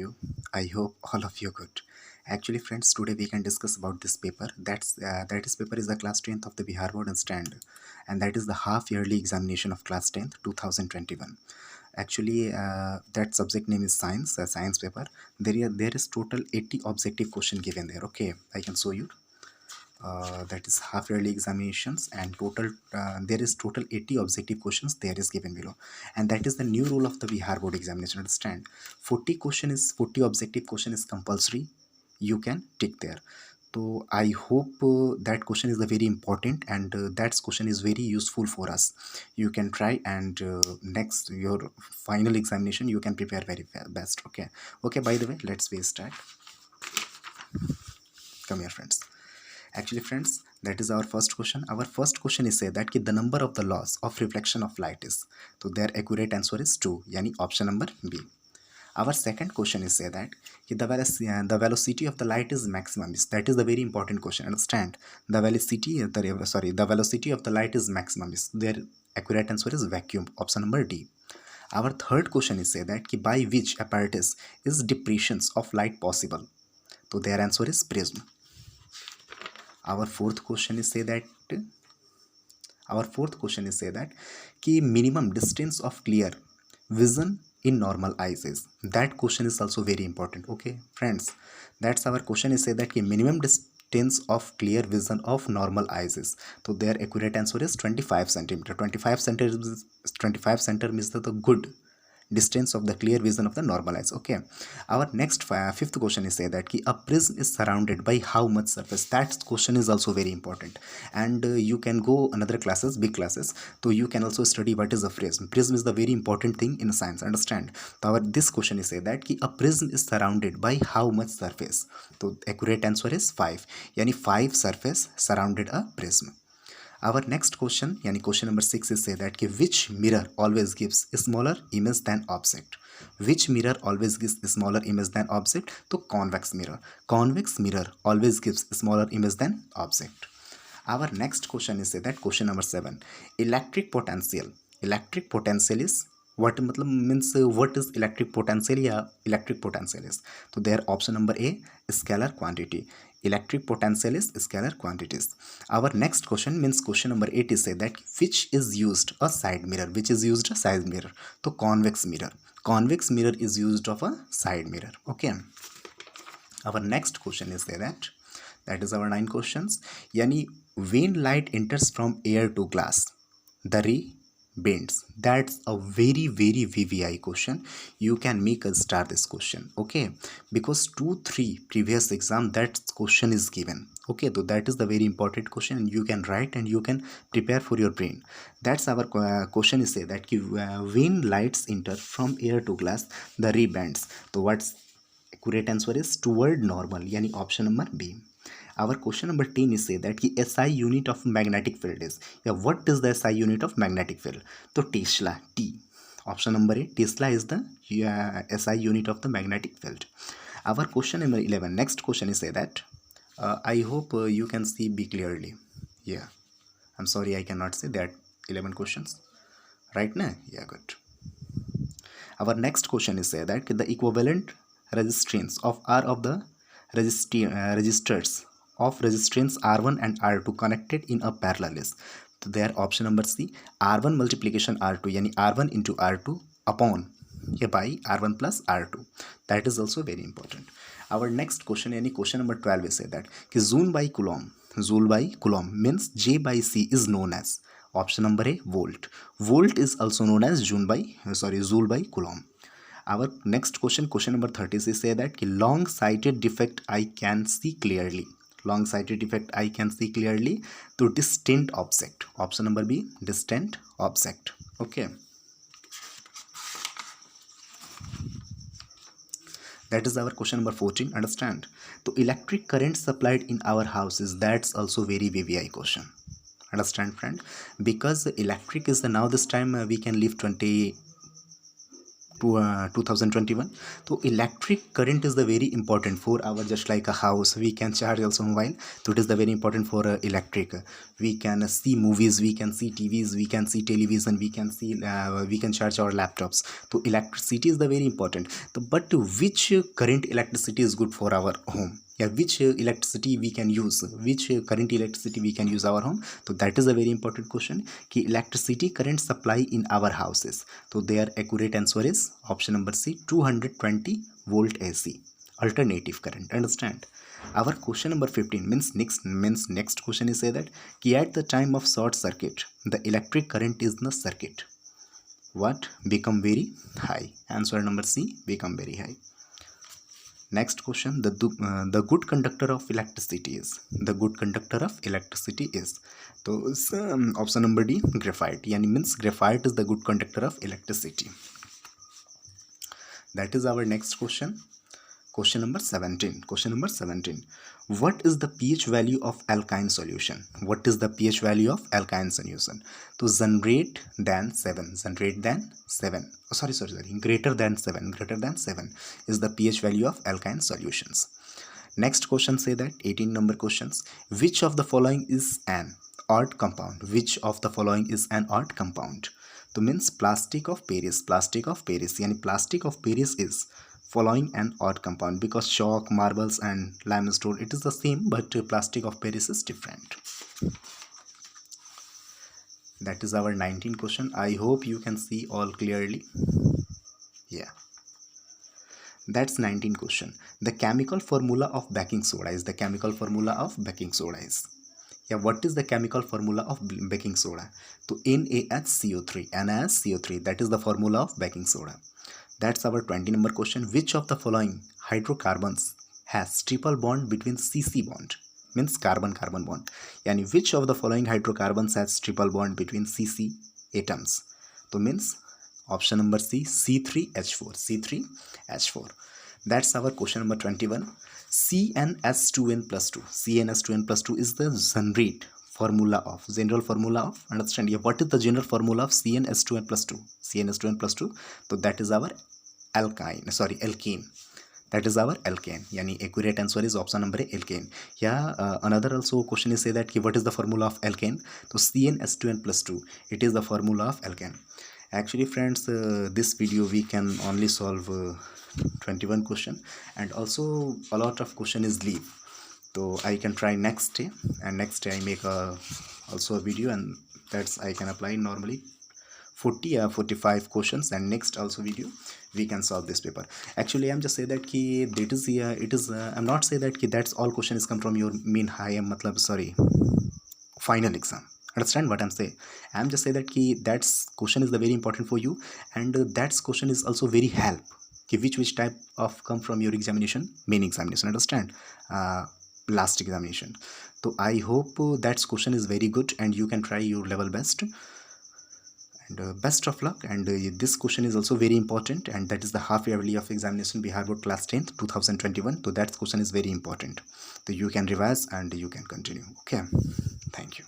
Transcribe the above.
you? I hope all of you good. Actually, friends, today we can discuss about this paper. That is paper is the class 10th of the Bihar Board and stand, and that is the half yearly examination of class 10th 2021. Actually, that subject name is science, a science paper. There is total 80 objective question given there. Okay, I can show you. That is half yearly examinations, and total there is total 80 objective questions there is given below, and that is the new rule of the Bihar board examination. Understand, 40 objective question is compulsory. You can tick there. So I hope that question is the very important, and that question is very useful for us. You can try, and next your final examination you can prepare very best. Okay, by the way, let's start. Come here, friends. Actually, friends, that is our first question. Our first question is say that the number of the laws of reflection of light is. So their accurate answer is 2, yani option number B. Our second question is say that the velocity of the light is maximum. That is the very important question. Understand, the velocity of the light is maximum. Their accurate answer is vacuum. Option number D. Our third question is say that by which apparatus is depressions of light possible. So their answer is prism. Our fourth question is say that minimum distance of clear vision in normal eyes is. That question is also very important. Okay, friends, that's our question is say that minimum distance of clear vision of normal eyes is. So their accurate answer is 25 centimeter. 25 centimeter is the good distance of the clear vision of the normal eyes. Okay, our next fifth question is say that a prism is surrounded by how much surface. That question is also very important, and you can go another classes, big classes, so you can also study what is a prism. Prism is the very important thing in science. Understand, so our this question is say that a prism is surrounded by how much surface. So accurate answer is 5, yani 5 surface surrounded a prism. Our next question, yani question number 6 is say that which mirror always gives a smaller image than object. Which mirror always gives a smaller image than object? So convex mirror. Convex mirror always gives a smaller image than object. Our next question is say that question number 7. Electric potential. Electric potential is what means what is electric potential? Yeah, electric potential is. So their option number A, scalar quantity. Electric potential is scalar quantities. Our next question means question number 8 is say that which is used a side mirror. Which is used a side mirror? So convex mirror. Convex mirror is used of a side mirror. Okay. Our next question is say that is our 9 questions. Yani when light enters from air to glass, the ray bends. That's a very VVI question. You can make a star this question. Okay, because 2-3 previous exam that question is given. Okay, so that is the very important question, and you can write and you can prepare for your brain. That's our question is say that when lights enter from air to glass, the ray bends. So what's accurate answer is toward normal, yani option number B. Our question number 10 is say that SI unit of magnetic field is. Yeah, what is the SI unit of magnetic field? So Tesla, T. Option number A, Tesla is the SI unit of the magnetic field. Our question number 11, next question is say that I hope you can see B clearly. Yeah, I'm sorry I cannot say that 11 questions right now. Yeah, good. Our next question is say that the equivalent resistance of R of the resistors of resistance R1 and R2 connected in a parallel is. So their option number C, R1 multiplication R2, yani R1 into R2 upon by R1 plus R2. That is also very important. Our next question, yani question number 12 is say that Joule by Coulomb means J by C is known as. Option number A, volt. Volt is also known as Joule by Coulomb. Our next question, question number 30 is say that long sighted defect I can see clearly. Long sighted defect I can see clearly to distant object. Option number B, distant object. Okay. That is our question number 14. Understand? So electric current supplied in our houses, that's also very VVI question. Understand, friend? Because electric is the now this time we can leave 20 2021. So electric current is the very important for our, just like a house we can charge also mobile, so it is the very important for electric. We can see movies, we can see TVs, we can see television, we can charge our laptops. So electricity is the very important. So, but which current electricity is good for our home? Yeah, which electricity we can use, which current electricity we can use our home? So that is a very important question. Ki electricity current supply in our houses, so their accurate answer is option number C, 220 volt AC, alternative current. Understand? Our question number 15 means next question is say that ki at the time of short circuit the electric current is in the circuit what become very high. Answer number C, become very high. Next question, the good conductor of electricity is, the good conductor of electricity is, so option number D, graphite. Yani means graphite is the good conductor of electricity. That is our next question. Question number 17. What is the pH value of alkyne solution? What is the pH value of alkyne solution? So greater than 7 is the pH value of alkyne solutions. Next question say that 18 number questions, which of the following is an odd compound? Which of the following is an odd compound? So means plastic of Paris. Yani plastic of Paris is following an odd compound, because chalk, marbles and limestone it is the same, but plastic of Paris is different. That is our 19 question. I hope you can see all clearly. Yeah, that's 19 question. The chemical formula of baking soda is, the chemical formula of baking soda is, yeah, what is the chemical formula of baking soda? So NaHCO3, that is the formula of baking soda. That's our 20 number question. Which of the following hydrocarbons has triple bond between CC bond? Means carbon-carbon bond. Yani which of the following hydrocarbons has triple bond between CC atoms? So means option number C, C3H4. That's our question number 21. CnH2n plus 2. CnH2n plus 2 is the general formula of, understand? Yeah, what is the general formula of CnH2n plus 2? CnH2n plus 2. So that is our alkene. That is our alkane. Yani accurate answer is option number A, alkane. Yeah, another also question is say that what is the formula of alkane? So CnH2n plus 2. It is the formula of alkane. Actually friends, this video we can only solve 21 question, and also a lot of question is leave. So I can try next day, and next day I make also a video, and that's I can apply normally 40 or 45 questions, and next also video we can solve this paper. Actually I'm just say that ki that is I'm not say that ki that's all questions come from your final exam. Understand what I'm saying? I'm just say that ki that's question is the very important for you, and that's question is also very help ki which type of come from your examination, main examination. Understand? Last examination. So I hope that question is very good, and you can try your level best, and best of luck. And this question is also very important, and that is the half yearly of examination Bihar Board class 10th 2021. So that question is very important, so you can revise and you can continue. Okay, thank you.